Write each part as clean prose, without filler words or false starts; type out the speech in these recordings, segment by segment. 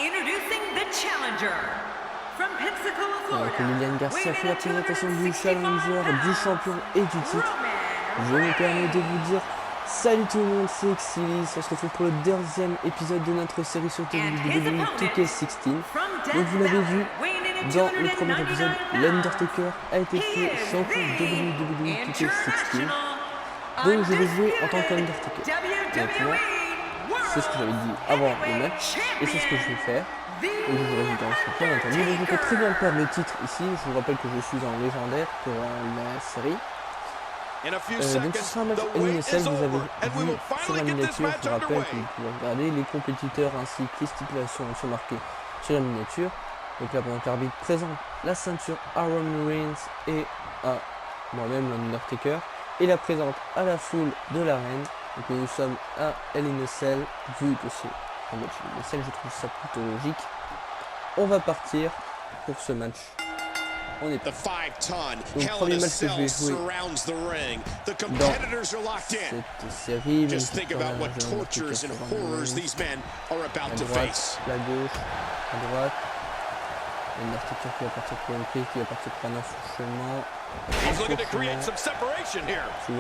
Introducing the challenger from Pensacola, Alors Florida. que Liliane Garcia fait la présentation du challenger, du champion et du titre, je me permets de vous dire salut tout le monde, c'est Xili. On se retrouve pour le deuxième épisode de notre série sur WWE2K16. Donc vous l'avez vu, dans le premier épisode, l'Undertaker a été fait champion WWE2K16. Donc je vais jouer en tant qu'Undertaker. Maintenant, c'est ce que j'avais dit avant le match, et c'est ce que je vais faire. Et je vous résultat bien entendu. Donc je peux très bien perdre le titre ici. Je vous rappelle que je suis en légendaire pour la série. Donc ce sera un match éliminatoire. Vous avez vu sur la miniature. Je vous rappelle que vous pouvez regarder les compétiteurs ainsi que les stipulations sont marquées sur la miniature. Donc là, pendant que l'arbitre présente la ceinture à Roman Reigns et à moi-même, l'Undertaker, et la présente à la foule de l'arène. Donc nous sommes à Hell in a Cell. Vu que c'est un match Hell in a Cell, je trouve ça plutôt logique. On va partir pour ce match. On est parti. Donc premier match que je vais jouer dans cette série, même si je droite, la gauche, à droite. L'Undertaker qui va partir pour une prise, qui va partir pour un enfourchement. He's looking to create some separation here. The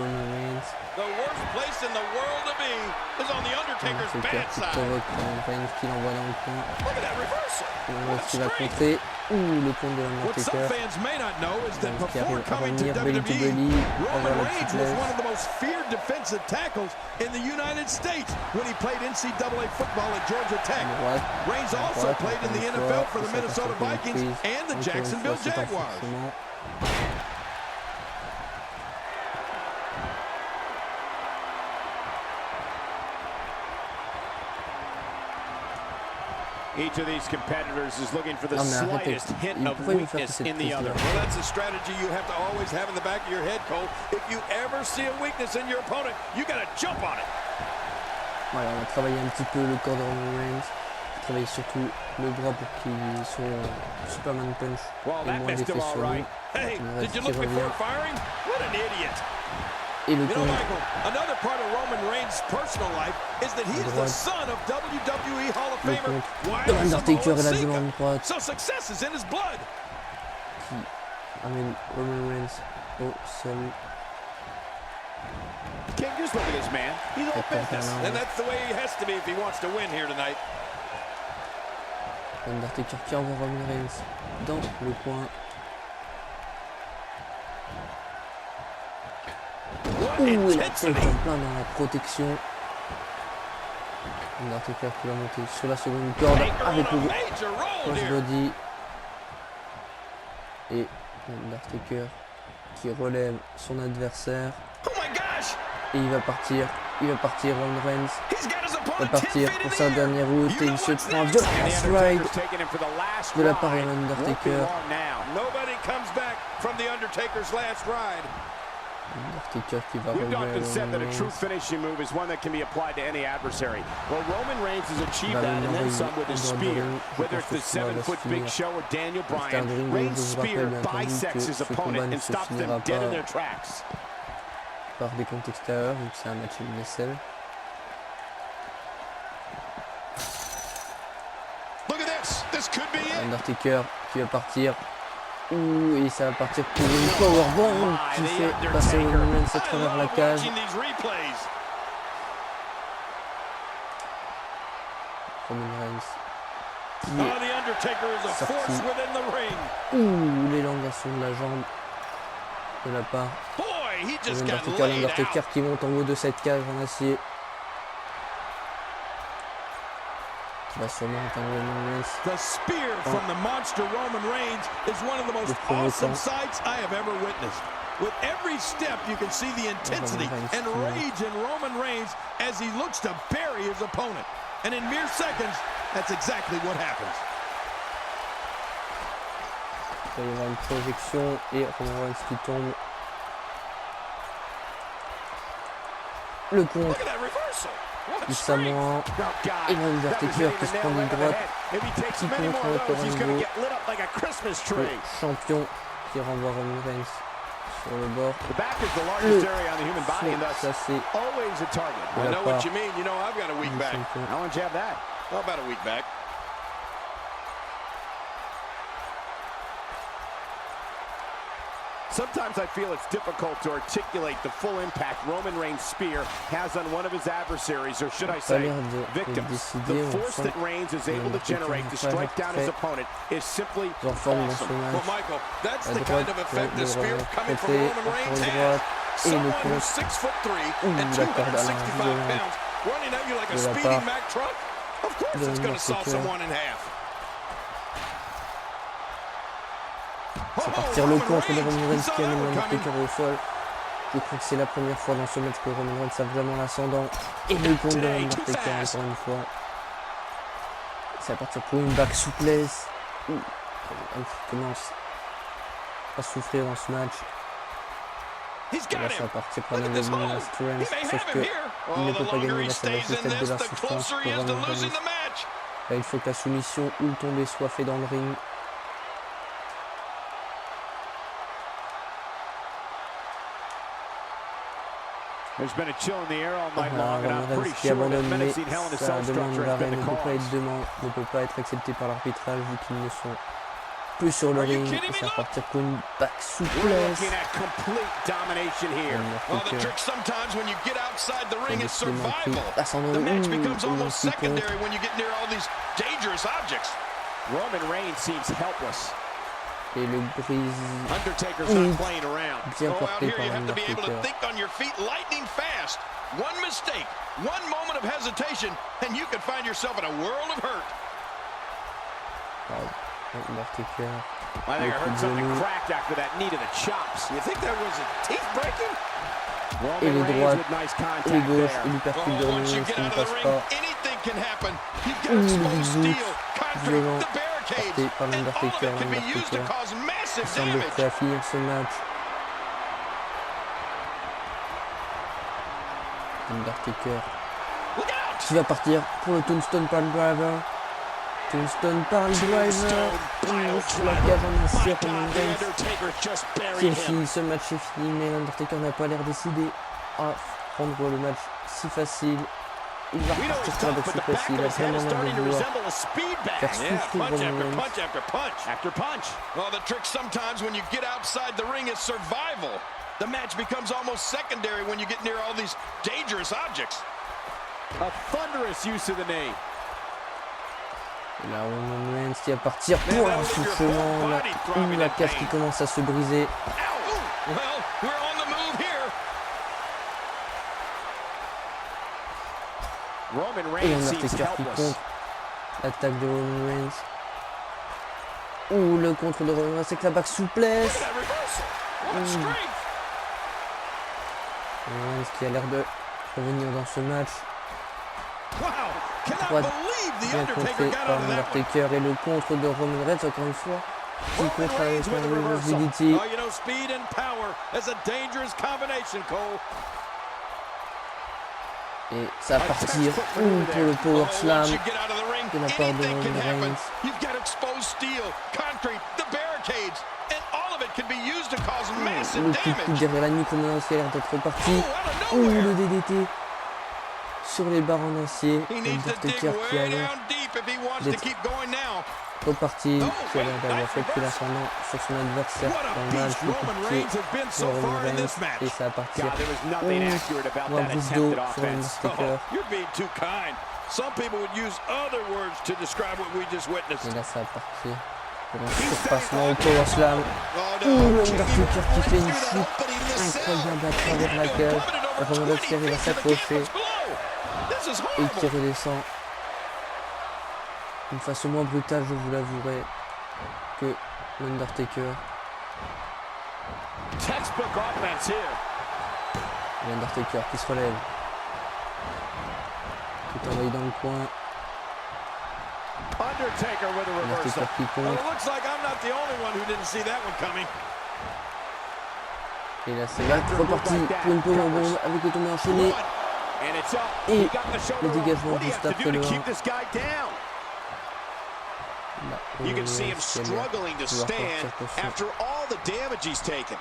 worst place in the world to be is on the Undertaker's bad side. Qui l'envoie dans le coin. Look at that reversal. Qui va contrer. Le compte de What some l'Undertaker. fans may not know is that Qui before arrive à coming to revenir, belly to belly, WWE, avoir Roman la petite Reigns was lèvre. one of the most feared defensive tackles in the United States when he played NCAA football at Georgia Tech. Reigns also played in the NFL for the Minnesota Vikings and the Jacksonville Jaguars. Each of these competitors is looking for the slightest hint of weakness in the other. Well, that's a strategy you have to always have in the back of your head, Cole. If you ever see a weakness in your opponent, you got to jump on it. Voilà, on a travaillé un petit peu le corps de Roman Reigns. On a travaillé surtout le bras pour qu'il son Superman Punch ait moins d'effet sur lui. Hey, did you look before firing? What an idiot. Et le Michael, another part of Roman Reigns' personal life is that he's the son of WWE Hall of Famer. L'Undertaker est la violente droite. So success is in his blood. Qui amène Roman Reigns au sol. King, just look at this man. He's all business, and that's the way he has to be if he wants to win here tonight. L'Undertaker qui envoie Roman Reigns dans le coin. Il a fait en plein dans la protection. L'Undertaker qui va monter sur la seconde corde avec le crossbody. Et l'Undertaker qui relève son adversaire. Et il va partir, Roman Reigns va partir pour sa dernière route et il se prend un violent ass ride de la part de l'Undertaker. Undertaker qui va We've often said that a Roman true Reigns. finishing move is one that can be applied to any adversary. Well, Roman Reigns has achieved that and then some with his spear. Whether it's the 7-foot Big Show or Daniel Bryan, Reigns' spear bisects his opponent and stops them dead in their tracks. Par des comptes extérieurs, vu que c'est un match éliminatoire. Undertaker qui va partir. Et ça va partir pour une powerbomb qui fait passer Roman Reigns à travers la cage. Roman Reigns qui est sorti. L'élongation de la jambe de la part de l'Undertaker qui monte en haut de cette cage en acier. Qui va sûrement atteindre Roman Reigns. The spear from the monster Roman Reigns is one of the most awesome sights I have ever witnessed. With every step, you can see the intensity and rage in Roman Reigns as he looks to bury his opponent. And in mere seconds, that's exactly what happens. Il va y avoir une projection et Roman Reigns qui tombe. Le contre. Il s'amoint. Et l'Undertaker qui se prend une droite. Qui contre encore un niveau. Le champion qui renvoie Roman Reigns sur le bord. Le ça c'est de la part du champion. Sometimes I feel it's difficult to articulate the full impact Roman Reigns' spear has on one of his adversaries, or should I say, victims. The force that Reigns is able to generate to strike down his opponent is simply awesome. Well, Michael, that's the kind of effect the spear coming from Roman Reigns has. Someone who's 6'3" and 265 pounds running at you like a speeding Mack truck. Of course it's going to saw someone in half. C'est partir le contre de Roman Reigns qui amène l'Undertaker au sol. Je crois que c'est la première fois dans ce match que Roman Reigns a vraiment l'ascendant. Et le contre de l'Undertaker encore une fois. C'est à partir pour une back souplesse. Roman commence à souffrir dans ce match. Et là ça va partir pour la strength. Sauf que il ne peut pas gagner, là ça va juste être de la souffrance pour Roman Reigns. Là il faut que la soumission ou le tombé soit fait dans le ring. There's been a chill in the air all night long, and I'm pretty sure that menacing Hell in a Cell structure has been the cause. Ne peut pas être accepté par l'arbitrage vu qu'ils ne sont plus sur le ring. Et ça va partir pour une back souplesse. Roman Reigns seems helpless. Et le brise bien porté par l'Undertaker. One mistake, one moment of hesitation, and you could find yourself in a world of hurt. L'Undertaker. I think I heard something cracked after that knee to the chops. You think that was a teeth breaking? Et les droites, et les gauches, et l'hypercule de Roman Reigns qui ne passe pas. Violent. Porté par l'Undertaker, il semble prêt à finir ce match. L'Undertaker qui va partir pour le Tombstone par le driver. Tombstone par le driver. Sur la cage en acier pour Roman Reigns. C'est fini, ce match est fini, mais l'Undertaker n'a pas l'air décidé à prendre le match si facile. Il va repartir sur la boxe souplesse, il a vraiment l'air de vouloir faire souffrir Roman Reigns. Well, the trick sometimes when you get outside the ring is survival. The match becomes almost secondary when you get near all these dangerous objects. A thunderous use of the knee. Et là, Roman Reigns qui va partir pour un soufflement. La cage qui commence à se briser. Well, we're on the move here. Et l'Undertaker qui contre l'attaque de Roman Reigns. Ouh, le contre de Roman Reigns avec la back souplesse. Roman Reigns qui a l'air de revenir dans ce match. Droite bien contrée par l'Undertaker et le contre de Roman Reigns encore une fois. Qui contre avec la visibility. Et ça va partir pour le power slam de la part de Roman Reigns. Le coup derrière la nuque, Roman Reigns qui a l'air d'être reparti. Le DDT sur les barres en acier. L'Undertaker qui a l'air d'être reparti, qui a l'air d'avoir fait plus l'ascendant sur son adversaire dans le match. Le coup de pied sur Roman Reigns et ça va partir pour un brise d'eau sur l'Undertaker. Et là ça va partir pour un surpassement au power slam. L'Undertaker qui fait une flip incroyable à travers la cage. Roman Reigns qui arrive à s'accrocher et qui redescend d'une façon moins brutale, je vous l'avouerai, que l'Undertaker. L'Undertaker qui se relève, tout envoyé dans le coin. L'Undertaker qui contre. Et là c'est reparti pour une powerbomb avec le tombé enchaîné. Et le dégagement juste après le 1. You can see him struggling to stand after all the damage he's taken.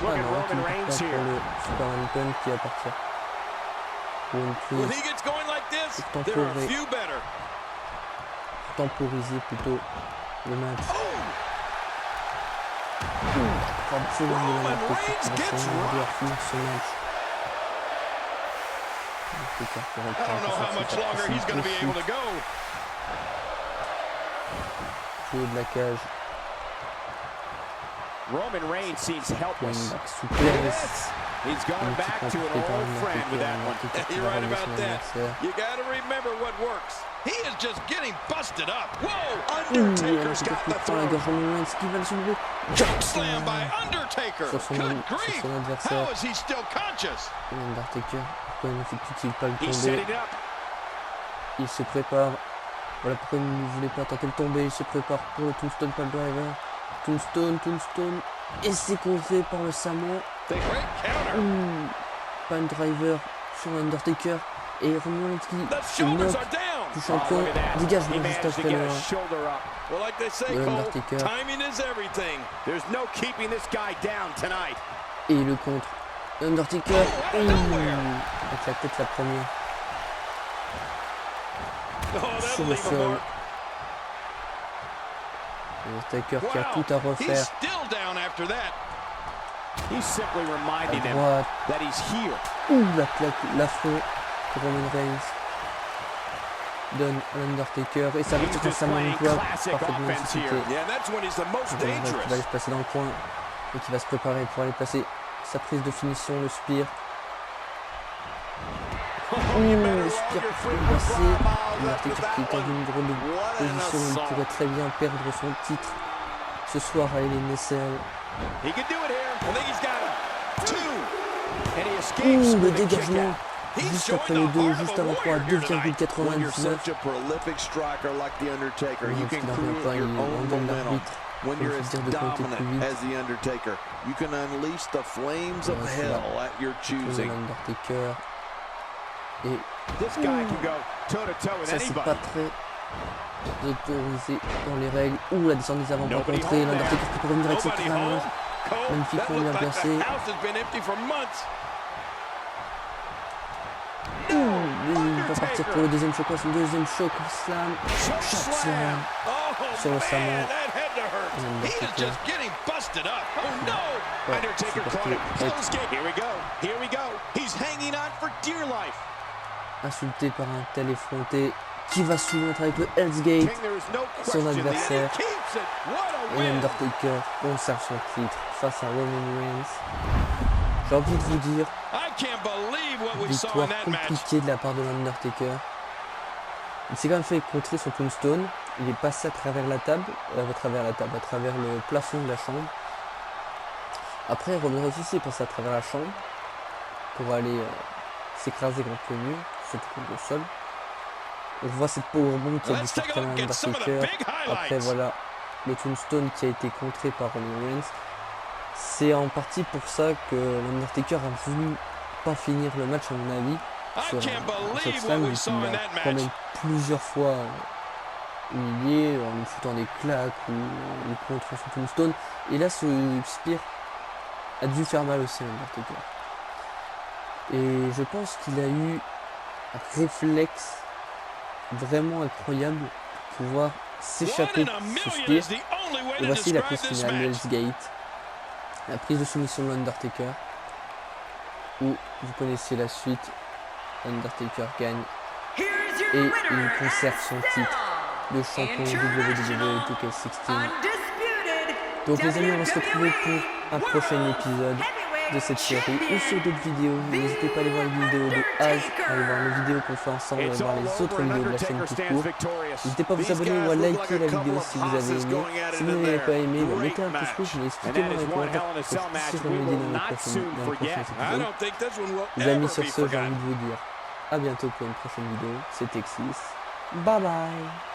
Look at Roman Reigns here. Qui va partir pour une prise pour temporiser plutôt le match. Roman Reigns gets rocked. I don't know how much longer he's going to be able to go. Jouer de la cage. Roman Reigns seems helpless. Yes. He's going back to an old friend with that one. You're right about that. You got to remember what works. He is just getting busted up. Whoa! Undertaker's got the throw. Choke slam by Undertaker. Good grief! How is he still conscious? Undertaker, pourquoi ne fait-il pas le He's setting tomber? it up. Il se prépare. Voilà pourquoi il ne voulait pas tenter le tomber. Il se prépare pour le Tombstone Pile Driver. Tombstone. Et c'est contré par le Samoa. Pile Driver sur Undertaker. Et Roman Reigns qui knock du champion. Dégagement juste après le Undertaker. Et le contre. Undertaker. Avec la tête la première. Sur le sol. Undertaker qui a tout à refaire. À droite. La claque, l'affront que Roman Reigns donne à l'Undertaker. Et ça va tout à sa main parfaitement exécuté. Roman Reigns qui va aller se placer dans le coin. Et qui va se préparer pour aller placer sa prise de finition, le spear. Le spear pour le passer. L'Undertaker qui est dans une drôle de position, il pourrait très bien perdre son titre ce soir à Hell in a Cell. Le dégagement juste après le 2, juste avant 3, 2,99. Il donne l'arbitre. When you're as dominant as The Undertaker, you can unleash the flames of hell at your choosing. Undertaker. Et ça c'est pas très autorisé dans les règles. La descente des avant-bras contrée. L'Undertaker qui peut revenir avec ses crânes. Magnifiquement bien placé. Il va partir pour le deuxième choc, son deuxième choc slam. Choc slam sur le Samoa. Insulté par un tel effronté qui va soumettre avec le Hell's Gate son adversaire. Et Undertaker conserve son titre face à Roman Reigns. J'ai envie de vous dire, victoire compliquée de la part de l'Undertaker. Il s'est quand même fait contrer son Tombstone. Il est passé à travers la table, à travers le plafond de la chambre. Après, Roman Reigns aussi est passé à travers la chambre pour aller s'écraser contre le mur, surtout contre le sol. On voit cette powerbomb qui a dû faire très mal à Undertaker. Après, voilà, le Tombstone qui a été contré par Roman Reigns. C'est en partie pour ça que l'Undertaker a voulu pas finir le match, à mon avis, sur cette slam, vu qu'il a quand même plusieurs fois humilié en lui foutant des claques ou contre son Tombstone. Et là, ce spear a dû faire mal aussi à l'Undertaker. Et je pense qu'il a eu un réflexe vraiment incroyable pour pouvoir s'échapper de ce spear. Et voici la prise finale, le Hell's Gate. La prise de soumission de l'Undertaker, où vous connaissez la suite, l'Undertaker gagne et il conserve son titre de champion WWE2K16. Donc les amis, on va se retrouver pour un prochain épisode de cette série ou sur d'autres vidéos. N'hésitez pas à aller voir les vidéos de Az, à aller voir les vidéos qu'on fait ensemble, à aller voir les autres vidéos de la chaîne tout court. N'hésitez pas à vous abonner ou à liker la vidéo si vous avez aimé. Si vous n'avez pas aimé, mettez un pouce rouge, mais expliquez-moi dans les commentaires pour que je puisse remédier dans les prochains épisodes. Les amis, sur ce, j'ai envie de vous dire à bientôt pour une prochaine vidéo. C'était Exis. Bye bye.